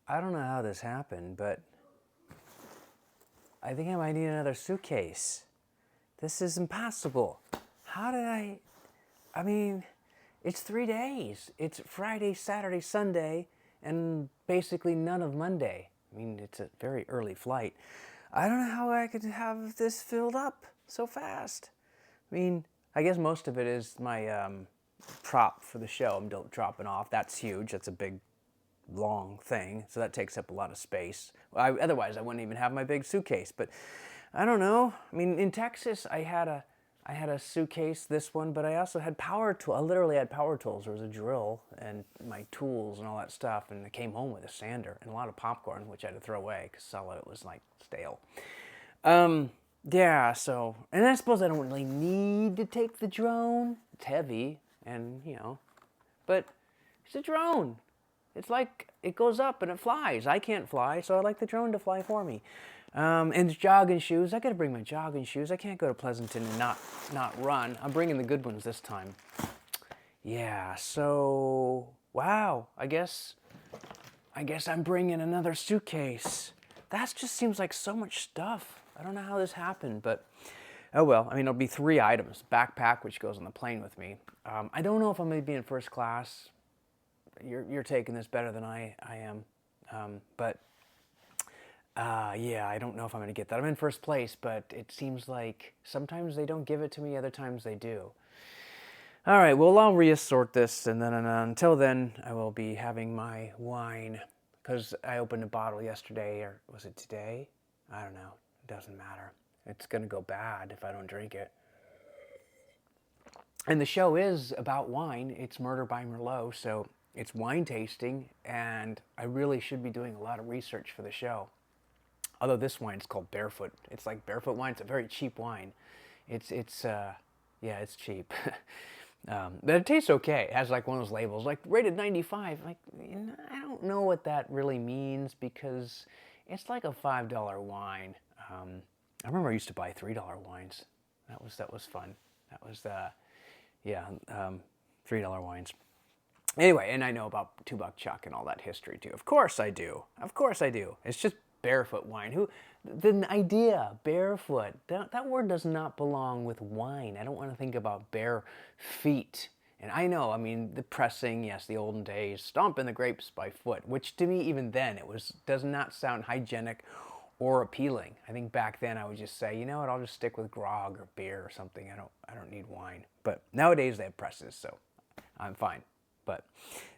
I don't know how this happened, but I think I might need another suitcase. This is impossible. How did I mean, it's 3 days. It's Friday, Saturday, Sunday, and basically none of Monday. I mean, it's a very early flight. I don't know how I could have this filled up so fast. I mean, I guess most of it is my prop for the show I'm dropping off. That's huge. That's a big, long thing. So that takes up a lot of space. Otherwise, I wouldn't even have my big suitcase. But I don't know. I mean, in Texas, I had a suitcase, this one, but I also had power tools. I literally had power tools. There was a drill and my tools and all that stuff. And I came home with a sander and a lot of popcorn, which I had to throw away because some of it was like stale. Yeah, so, and I suppose I don't really need to take the drone. It's heavy and, but it's a drone. It's like it goes up and it flies. I can't fly, so I like the drone to fly for me. And jogging shoes. I gotta bring my jogging shoes. I can't go to Pleasanton and not run. I'm bringing the good ones this time. Yeah. So wow. I guess I'm bringing another suitcase. That just seems like so much stuff. I don't know how this happened, but oh well. I mean, it'll be 3 items: backpack, which goes on the plane with me. I don't know if I'm gonna be in first class. You're taking this better than I am, but yeah, I don't know if I'm going to get that. I'm in first place, but it seems like sometimes they don't give it to me, other times they do. All right, well, I'll reassort this, and then until then, I will be having my wine, because I opened a bottle yesterday, or was it today? I don't know. It doesn't matter. It's going to go bad if I don't drink it. And the show is about wine. It's Murder by Merlot, so it's wine tasting, and I really should be doing a lot of research for the show. Although this wine is called Barefoot. It's like Barefoot wine. It's a very cheap wine. It's yeah, it's cheap. But it tastes okay. It has like one of those labels, like rated 95. Like, I don't know what that really means because it's like a $5 wine. I remember I used to buy $3 wines. That was fun. That was yeah, $3 wines. Anyway, and I know about Two Buck Chuck and all that history too. Of course I do. Of course I do. It's just barefoot wine. The idea, barefoot, that word does not belong with wine. I don't want to think about bare feet. And I know, I mean, the pressing, yes, the olden days, stomping the grapes by foot, which to me, even then, does not sound hygienic or appealing. I think back then I would just say, you know what, I'll just stick with grog or beer or something. I don't need wine. But nowadays they have presses, so I'm fine. But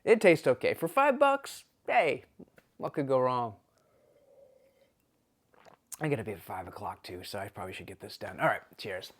it tastes okay. For $5, hey, what could go wrong? I'm going to be at 5 o'clock too, so I probably should get this done. All right, cheers.